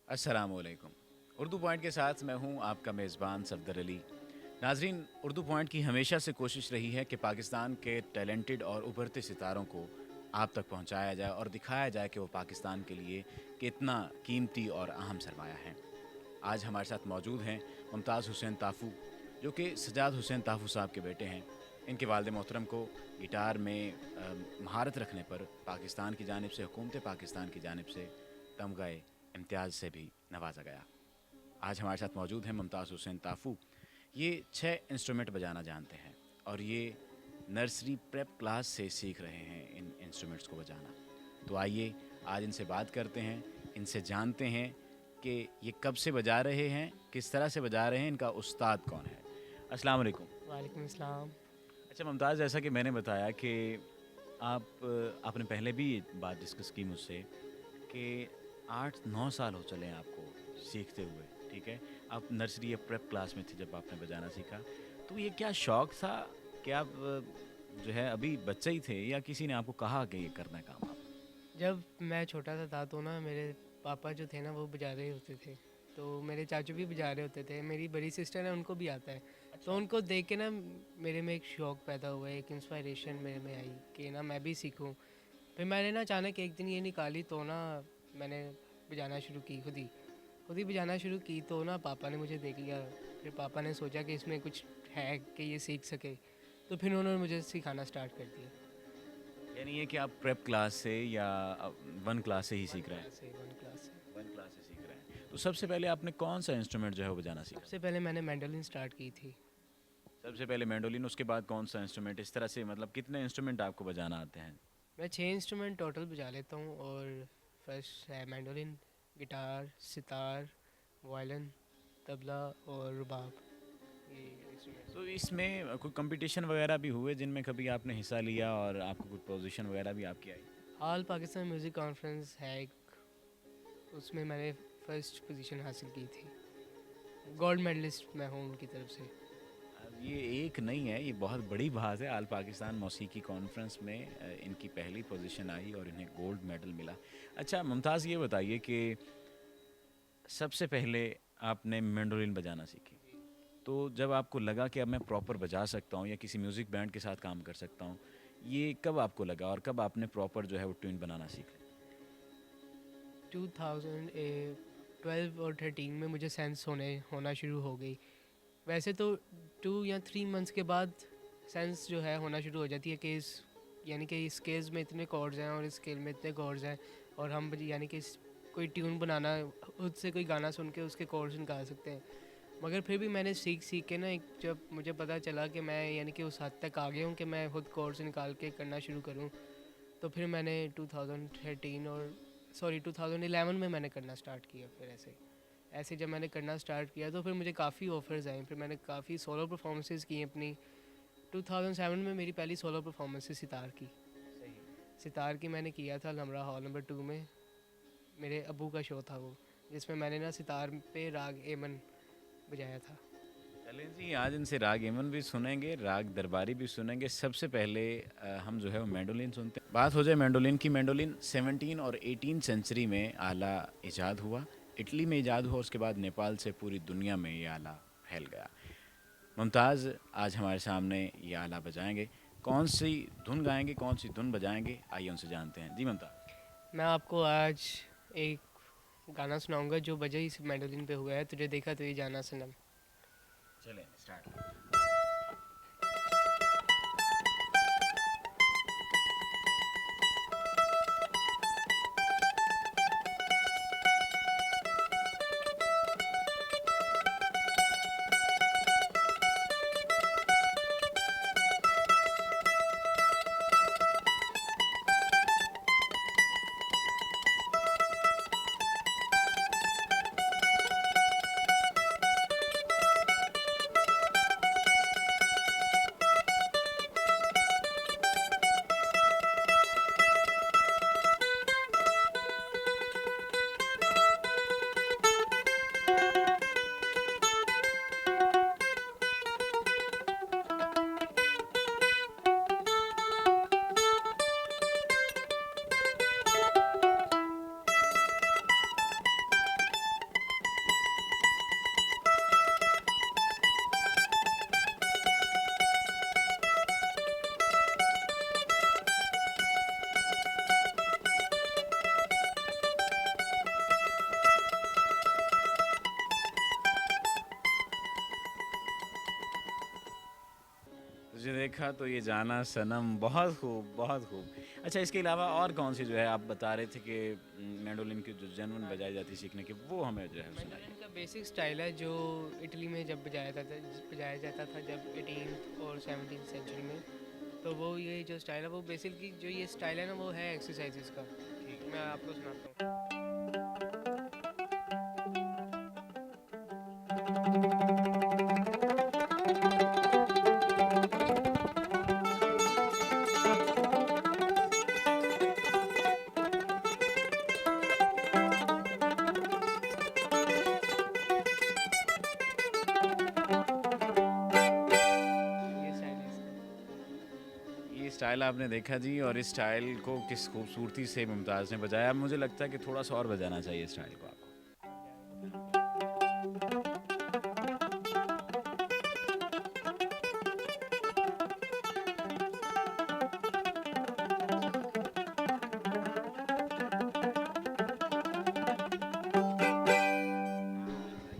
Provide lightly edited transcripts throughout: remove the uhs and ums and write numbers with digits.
अस्सलामुअलैकुम। उर्दू पॉइंट के साथ मैं हूं आपका मेज़बान सफदर अली। नाजरीन, उर्दू पॉइंट की हमेशा से कोशिश रही है कि पाकिस्तान के टैलेंटेड और उभरते सितारों को आप तक पहुंचाया जाए और दिखाया जाए कि वो पाकिस्तान के लिए कितना कीमती और अहम सरमाया है। आज हमारे साथ मौजूद हैं मुमताज़ हुसैन ताफ़ू, जो कि सजाद हुसैन ताफ़ू साहब के बेटे हैं। इनके वालिद मोहतरम को गिटार में महारत रखने पर पाकिस्तान की जानिब से, हुकूमत पाकिस्तान की जानिब से तमग़ा इम्तियाज़ से भी नवाजा गया। आज हमारे साथ मौजूद हैं मुमताज़ हुसैन ताफ़ू। ये 6 इंस्ट्रूमेंट बजाना जानते हैं और ये नर्सरी प्रेप क्लास से सीख रहे हैं इन इंस्ट्रूमेंट्स को बजाना। तो आइए आज इनसे बात करते हैं, इनसे जानते हैं कि ये कब से बजा रहे हैं, किस तरह से बजा रहे हैं, इनका उस्ताद कौन है। अस्सलाम वालेकुम। वालेकुम अस्सलाम। अच्छा मुमताज़, जैसा कि मैंने बताया कि आपने पहले भी ये बात डिस्कस की मुझसे कि 8-9 साल हो चले हैं आपको सीखते हुए, ठीक है? आप नर्सरी या प्रेप क्लास में थे जब आपने बजाना सीखा। तो ये क्या शौक़ था कि आप जो है अभी बच्चे ही थे या किसी ने आपको कहा कि ये करना है काम आप? जब मैं छोटा सा था तो ना मेरे पापा जो थे ना वो बजा रहे होते थे, तो मेरे चाचू भी बजा रहे होते थे। मेरी बड़ी सिस्टर है, उनको भी आता है। तो उनको देख के ना मेरे में एक शौक़ पैदा हुआ, एक इंस्पिरेशन मेरे में आई कि ना मैं भी सीखूं। फिर मैंने ना अचानक एक दिन ये निकाली तो ना मैंने बजाना शुरू की, खुद ही बजाना शुरू की। तो ना पापा ने मुझे देख लिया। फिर पापा ने सोचा कि इसमें कुछ है कि ये सीख सके, तो फिर उन्होंने मुझे सिखाना स्टार्ट कर दिया। यानी ये कि आप प्रेप क्लास से या 1 क्लास से ही वन सीख रहे हैं? क्लास से वन क्लास से 1 क्लास से सीख रहे हैं। तो सबसे पहले आपने कौन सा इंस्ट्रूमेंट जो है वो बजाना सीखा? सबसे पहले मैंने मैंडोलिन स्टार्ट की थी। सबसे पहले मैंडोलिन, उसके बाद कौन सा इंस्ट्रूमेंट? इस तरह से मतलब कितने इंस्ट्रूमेंट आपको बजाना आते हैं? मैं 6 इंस्ट्रूमेंट टोटल बजा लेता हूँ, और फर्स्ट है mandolin, guitar, sitar, violin, tabla और रुबाब। ये इंस्ट्रूमेंट्स तो हैं। इसमें कोई कंपटीशन वगैरह भी हुए जिनमें कभी आपने हिस्सा लिया और आपको कोई पोजीशन वगैरह भी आपकी आई? ऑल पाकिस्तान म्यूज़िक कॉन्फ्रेंस है एक, उसमें मैंने फर्स्ट पोजीशन हासिल की थी। गोल्ड मेडलिस्ट मैं हूँ उनकी तरफ से। अब ये एक नहीं है, ये बहुत बड़ी बात है। आल पाकिस्तान मौसीकी कॉन्फ्रेंस में इनकी पहली पोजीशन आई और इन्हें गोल्ड मेडल मिला। अच्छा मुमताज़, ये बताइए कि सबसे पहले आपने मैंडोलिन बजाना सीखी, तो जब आपको लगा कि अब मैं प्रॉपर बजा सकता हूँ या किसी म्यूज़िक बैंड के साथ काम कर सकता हूँ, ये कब आपको लगा और कब आपने प्रॉपर जो है वो ट्यून बनाना सीखा? 2012 और 13 में मुझे सेंस होना शुरू हो गई। वैसे तो 2 या 3 मंथ्स के बाद सेंस जो है होना शुरू हो जाती है कि इस यानी कि इस स्केल्स में इतने कॉर्ड्स हैं और इस स्केल में इतने कॉर्ड्स हैं, और हम यानी कि कोई ट्यून बनाना, खुद से कोई गाना सुन के उसके कॉर्ड्स निकाल सकते हैं। मगर फिर भी मैंने सीख सीख के ना, एक जब मुझे पता चला कि मैं यानी कि उस हद तक आ गया हूँ कि मैं खुद कॉर्ड्स निकाल के करना शुरू करूँ, तो फिर मैंने 2013 और 2011 में मैंने करना स्टार्ट किया। फिर ऐसे ऐसे जब मैंने करना स्टार्ट किया तो फिर मुझे काफ़ी ऑफ़र्स आए, फिर मैंने काफ़ी सोलो परफॉर्मेंसेस की अपनी। 2007 में मेरी पहली सोलो परफॉर्मेंस है सितार की। सितार की मैंने किया था लमरा हॉल नंबर 2 में। मेरे अबू का शो था वो, जिसमें मैंने ना सितार पे राग एमन बजाया था। चलें जी, आज इनसे राग एमन भी सुनेंगे, राग दरबारी भी सुनेंगे। सबसे पहले हम जो है वो मैंडोलिन सुनते हैं। बात हो जाए मैंडोलिन की, मैंडोलिन 17 और 18 सेंचुरी में आला इजाद हुआ। इटली में इजाद हुआ, उसके बाद नेपाल से पूरी दुनिया में ये आला फैल गया। मुमताज़ आज हमारे सामने ये आला बजाएंगे। कौन सी धुन गाएंगे, कौन सी धुन बजाएंगे, आइए उनसे जानते हैं। जी मुमताज़। मैं आपको आज एक गाना सुनाऊंगा जो बजे इस मैंडोलिन पे हुआ है, तुझे देखा तो ये जाना सनम। चलें स्टार्ट। देखा तो ये जाना सनम, बहुत खूब, बहुत खूब। अच्छा, इसके अलावा और कौन सी जो है आप बता रहे थे कि मैंडोलिन की जो जेन्युइन हाँ बजाई जाती है सीखने की, वो हमें जो है मैंडोलिन सुनाइए। का बेसिक स्टाइल है जो इटली में जब बजाया जाता था जब 18th और 17th सेंचुरी में। तो वो ये जो स्टाइल है वो बेसिकली जो ये स्टाइल है ना वो है एक्सरसाइजेस का। ठीक मैं आपको सुनाता हूँ। ये स्टाइल है इसका। है। ये स्टाइल आपने देखा जी, और इस स्टाइल को किस खूबसूरती से मुमताज़ ने बजाया। अब मुझे लगता है कि थोड़ा सा और बजाना चाहिए इस स्टाइल को आपको।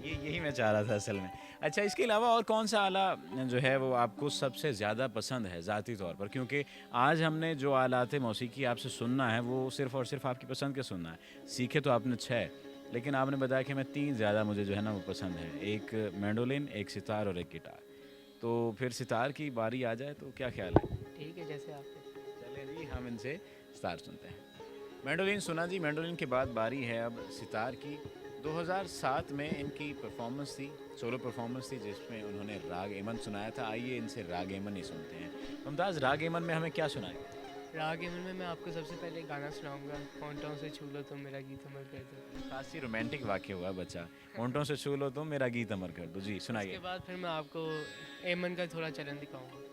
ये यही मैं चाह रहा था असल में। अच्छा, इसके अलावा और कौन सा आला जो है वो आपको सबसे ज़्यादा पसंद है ज़ाती तौर पर? क्योंकि आज हमने जो आलात मौसीकी आपसे सुनना है वो सिर्फ़ और सिर्फ़ आपकी पसंद के सुनना है। सीखे तो आपने 6, लेकिन आपने बताया कि मैं 3 ज़्यादा मुझे जो है ना वो पसंद है। एक मैंडोलिन, एक सितार और एक गिटार। तो फिर सितार की बारी आ जाए तो क्या ख़्याल है? ठीक है जैसे आपने। चलें जी, हम इनसे सितार सुनते हैं। मैंडोलिन सुना जी, मैंडोलिन के बाद बारी है अब सितार की। 2007 में इनकी परफॉर्मेंस थी, सोलो परफॉर्मेंस थी, जिसमें उन्होंने राग एमन सुनाया था। आइए इनसे राग एमन ही सुनते हैं। मुमताज़, राग एमन में हमें क्या सुनाएंगे? राग एमन में मैं आपको सबसे पहले गाना सुनाऊंगा, होंठों से छू लो तुम मेरा गीत अमर कर दो। खासी रोमांटिक वाक्य हुआ बच्चा। होंठों से छू लो तुम मेरा गीत अमर कर दो। जी उसके सुनाइए। बाद फिर मैं आपको एमन का थोड़ा चलन दिखाऊंगा।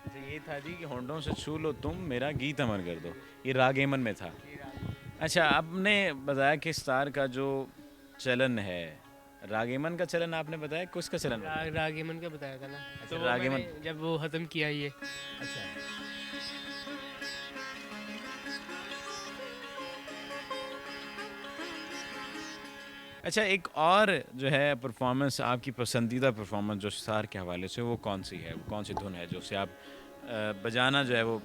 अच्छा, ये था जी कि होंठों से छू लो तुम मेरा गीत अमर कर दो। ये राग एमन में था। ये राग। अच्छा, आपने बताया कि सितार का जो चलन है, राग एमन का चलन आपने बताया, किसका चलन बताया? राग एमन का बताया था ना। अच्छा, तो वो राग मैंने एमन। जब वो ख़त्म किया ये। अच्छा। अच्छा, एक और जो है परफॉर्मेंस, आपकी पसंदीदा परफॉर्मेंस जो सितार के हवाले से, वो कौन सी है? वो कौन सी धुन है जो से आप बजाना जो है वो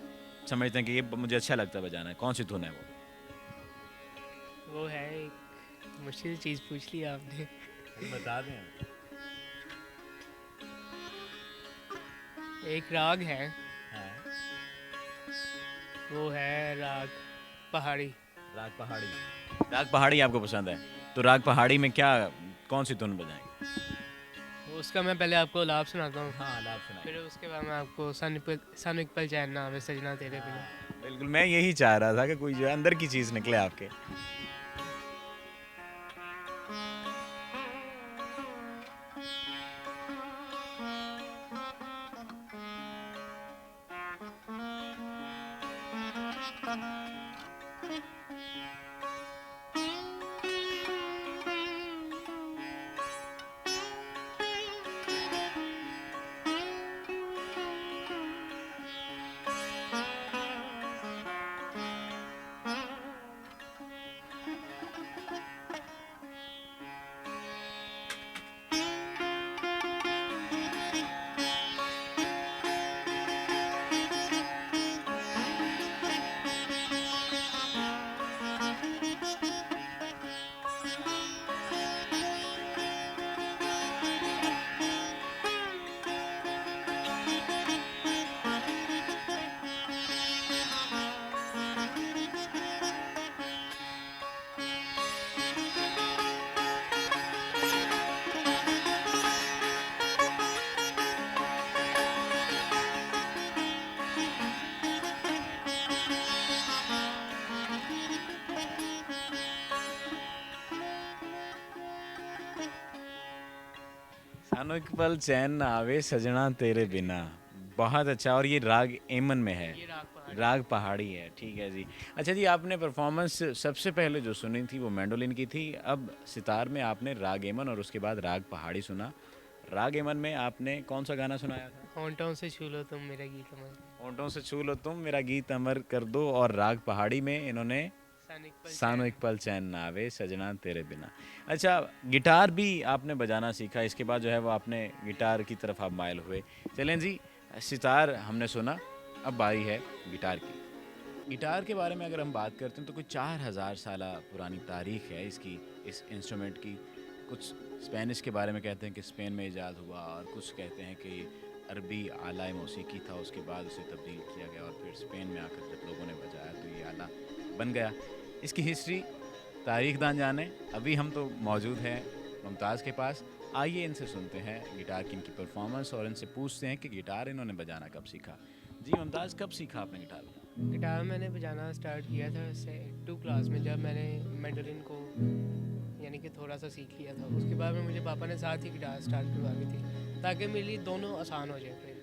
समझते हैं कि ये मुझे अच्छा लगता है बजाना? कौन सी धुन है वो? वो है एक मुश्किल चीज़ पूछ ली आपने। बता दें। एक राग है, हाँ। वो है राग पहाड़ी। राग पहाड़ी। राग पहाड़ी आपको पसंद है? तो राग पहाड़ी में क्या, कौन सी धुन बजाएंगे? उसका मैं पहले आपको लाभ सुनाता हूँ। हाँ, लाभ सुनाइए। फिर उसके बाद मैं आपको सन एक पल चैन ना आवे सजना तेरे बिना। बिल्कुल, मैं यही चाह रहा था कि कोई जो है अंदर की चीज़ निकले आपके। सानो एक पल चैन ना आवे सजना तेरे बिना। बहुत अच्छा। और ये राग एमन में है। ये राग पहाड़ी। राग पहाड़ी है, ठीक है जी। अच्छा जी, आपने परफॉर्मेंस सबसे पहले जो सुनी थी वो मैंडोलिन की थी, अब सितार में आपने राग एमन और उसके बाद राग पहाड़ी सुना। राग एमन में आपने कौन सा गाना सुनाया था? होंठों से छू लो तुम मेरा गीत अमर। होंठों से छू लो तुम मेरा गीत अमर कर दो। और राग पहाड़ी में इन्होंने सैनिक पल सानो एक चैन। पल चैन ना आवे सजना तेरे बिना। अच्छा, गिटार भी आपने बजाना सीखा, इसके बाद जो है वो आपने गिटार की तरफ आप माइल हुए। चलें जी, सितार हमने सुना, अब बारी है गिटार की। गिटार के बारे में अगर हम बात करते हैं तो कोई 4000 साल पुरानी तारीख है इसकी, इस इंस्ट्रूमेंट की। कुछ स्पेनिश के बारे में कहते हैं कि स्पेन में ईजाद हुआ, और कुछ कहते हैं कि अरबी आला मौसीकी था, उसके बाद उसे तब्दील किया गया और फिर स्पेन में आकर जब लोगों ने बजाया तो ये आला बन गया। इसकी हिस्ट्री तारीख दान जाने। अभी हम तो मौजूद हैं मुमताज़ के पास। आइए इनसे सुनते हैं गिटार की इनकी परफॉर्मेंस और इनसे पूछते हैं कि गिटार इन्होंने बजाना कब सीखा। जी मुमताज़, कब सीखा आपने गिटार बजाना? गिटार मैंने बजाना स्टार्ट किया था से 2 क्लास में, जब मैंने मैंडोलिन को यानी कि थोड़ा सा सीख लिया था। उसके बाद में मुझे पापा ने साथ ही गिटार स्टार्ट करवा दी थी, ताकि मेरे लिए दोनों आसान हो जाए फिर।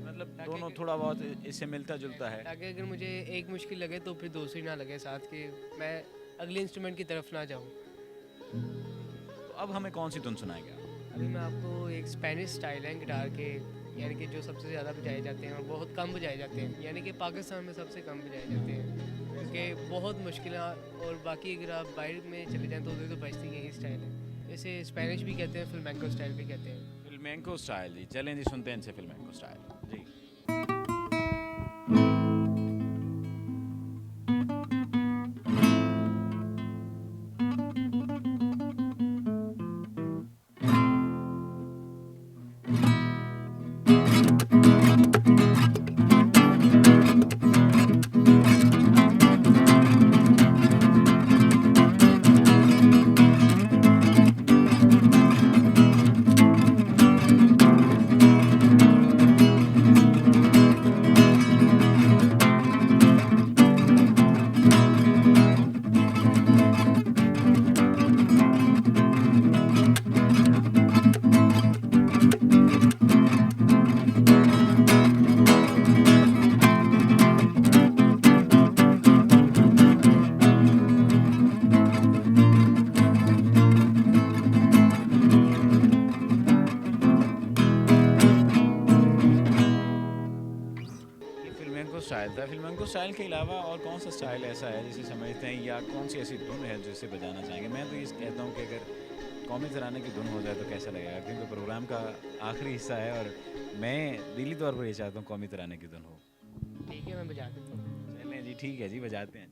मतलब ताकि दोनों अगर- थोड़ा बहुत इससे मिलता जुलता है। ताकि अगर मुझे एक मुश्किल लगे तो फिर दूसरी ना लगे साथ, कि मैं अगले इंस्ट्रूमेंट की तरफ ना जाऊँ। तो अब हमें कौन सी धुन सुनाएंगे आप? अभी मैं आपको एक स्पेनिश स्टाइल है गिटार के, यानी कि जो सबसे ज़्यादा बजाए जाते हैं और बहुत कम बजाए जाते हैं, यानी कि पाकिस्तान में सबसे कम बजाए जाते हैं, क्योंकि बहुत मुश्किल है। और बाकी अगर आप बाहर में चले जाएँ तो उधर तो बजती यही स्टाइल है। इसे स्पेनिश भी कहते हैं, फ्लमेंको स्टाइल भी कहते हैं। फिल्मेंको स्टाइल, जी चलें जी, सुनते हैं इनसे फिल्मेंको स्टाइल जी। ये फिल्मेंको स्टाइल था। फिल्मेंको स्टाइल के अलावा और कौन सा स्टाइल ऐसा है जिसे समझते हैं, या कौन सी ऐसी धुन है जिसे बजाना चाहेंगे? मैं तो ये कहता हूँ कि अगर कौमी तराने की धुन हो जाए तो कैसा लगेगा, क्योंकि प्रोग्राम का आखिरी हिस्सा है और मैं दिली तौर पर ये चाहता हूँ कौमी तराने की धुन हो। ठीक है, मैं बजा देता हूँ। चलें जी, ठीक है जी, बजाते हैं।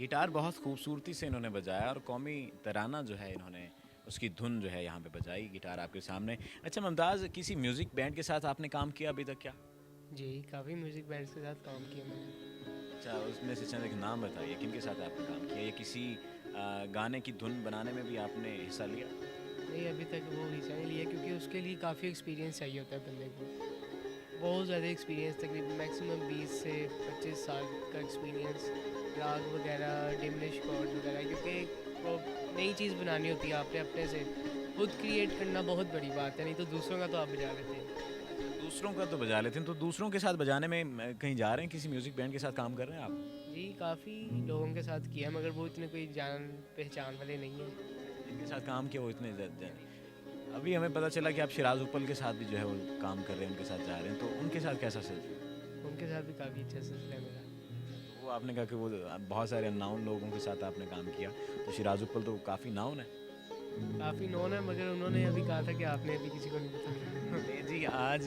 गिटार बहुत खूबसूरती से इन्होंने बजाया और कौमी तराना जो है इन्होंने उसकी धुन जो है यहाँ पे बजाई गिटार आपके सामने। अच्छा मुमताज़, किसी म्यूज़िक बैंड के साथ आपने काम किया अभी तक क्या? जी, काफ़ी म्यूज़िक बैंड्स के साथ काम किया मैंने। अच्छा, उसमें से चंद एक नाम बताइए, किन के साथ आपने काम किया या किसी गाने की धुन बनाने में भी आपने हिस्सा लिया? नहीं, अभी तक वो हिस्सा नहीं लिया क्योंकि उसके लिए काफ़ी एक्सपीरियंस चाहिए होता है बंदे को। बहुत ज़्यादा एक्सपीरियंस, तकरीबन मैक्सिमम 20 से 25 साल का एक्सपीरियंस, राग वगैरह, डिमिनिश कॉर्ड्स वगैरह, क्योंकि वो नई चीज़ बनानी होती है आपने अपने से। खुद क्रिएट करना बहुत बड़ी बात है, नहीं तो दूसरों का तो आप बजा लेते हैं। दूसरों का तो बजा लेते हैं, तो दूसरों के साथ बजाने में कहीं जा रहे हैं, किसी म्यूज़िक बैंड के साथ काम कर रहे हैं आप? जी, काफ़ी लोगों के साथ किया मगर वो इतने कोई जान पहचान वाले नहीं हैं। जिनके साथ काम किया वो इतने अभी हमें पता चला कि आप शिराज उपल के साथ भी जो है वो काम कर रहे हैं, उनके साथ जा रहे हैं, तो उनके साथ कैसा सिलसिला? उनके साथ भी काफ़ी अच्छा सिलसिला है मेरा। तो वो आपने कहा कि वो बहुत सारे अननाउन लोगों के साथ आपने काम किया, तो शिराज उपल तो काफ़ी नाउन है। काफ़ी नोन है मगर उन्होंने अभी कहा था कि आपने अभी किसी को नहीं बताया। नहीं जी, आज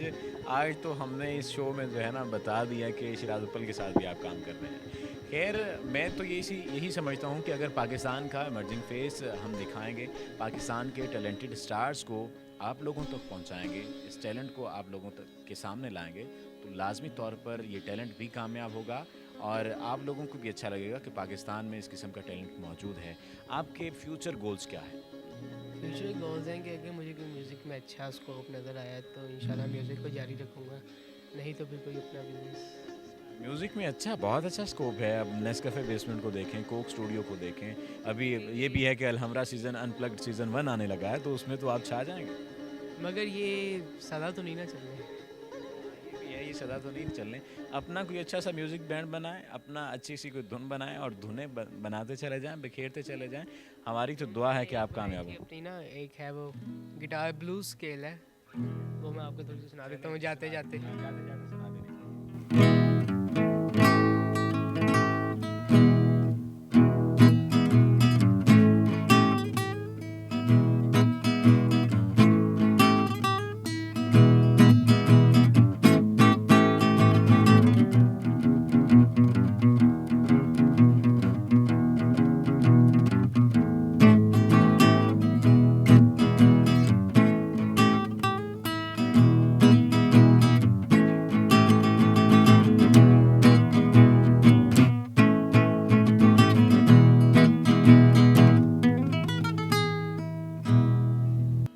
आज तो हमने इस शो में जो है ना बता दिया कि शिराज उपल के साथ भी आप काम कर रहे हैं। खैर, मैं तो यही समझता हूँ कि अगर पाकिस्तान का इमर्जिंग फेस हम दिखाएंगे, पाकिस्तान के टैलेंटेड स्टार्स को आप लोगों तक पहुँचाएंगे, इस टैलेंट को आप लोगों तक के सामने लाएंगे, तो लाजमी तौर पर ये टैलेंट भी कामयाब होगा और आप लोगों को भी अच्छा लगेगा कि पाकिस्तान में इस किस्म का टैलेंट मौजूद है। आपके फ्यूचर गोल्स क्या हैं? फ्यूचर गोल्स हैं कि अगर मुझे कोई म्यूज़िक में अच्छा स्कोप नज़र आया तो इंशाल्लाह म्यूज़िक को जारी रखूँगा, नहीं तो फिर कोई अपना बिजनेस। म्यूज़िक में अच्छा, बहुत अच्छा स्कोप है। अब नेस्कैफ़े बेसमेंट को देखें, कोक स्टूडियो को देखें, अभी ये भी है कि अलहमरा सीज़न अनप्लग्ड सीज़न 1 आने लगा है, तो उसमें तो आप छा जाएँगे। मगर ये सदा तो नहीं ना चल रहे। ये भी है, ये सदा तो नहीं चलने। अपना कोई अच्छा सा म्यूज़िक बैंड बनाएँ, अपना अच्छी सी कोई धुन बनाएँ और धुनें बनाते चले जाएँ, बिखेरते चले जाएँ। हमारी तो दुआ है कि आप कामयाब हों। अपनी ना एक है वो गिटार ब्लूज स्केल है, वो मैं आपको थोड़ी सी सुना देता हूँ जाते जाते। जाते-जाते सुना दें।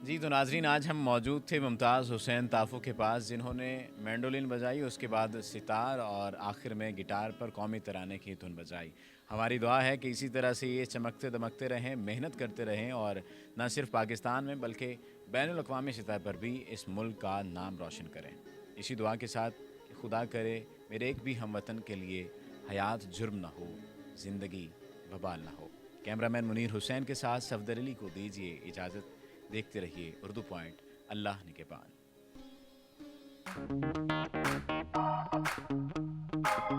जी, तो नाज़रीन, आज हम मौजूद थे मुमताज़ हुसैन ताफ़ो के पास, जिन्होंने मैंडोलिन बजाई, उसके बाद सितार और आखिर में गिटार पर कौमी तराने की धुन बजाई। हमारी दुआ है कि इसी तरह से ये चमकते दमकते रहें, मेहनत करते रहें और न सिर्फ पाकिस्तान में बल्कि बैनुल अक़वामी सतह पर भी इस मुल्क का नाम रोशन करें। इसी दुआ के साथ कि खुदा करे मेरे एक भी हमवतन के लिए हयात जुर्म ना हो, ज़िंदगी वबाल ना हो। कैमरामैन मुनीर हुसैन के साथ सफदर अली को दीजिए इजाज़त। देखते रहिए उर्दू पॉइंट। अल्लाह निगहबान।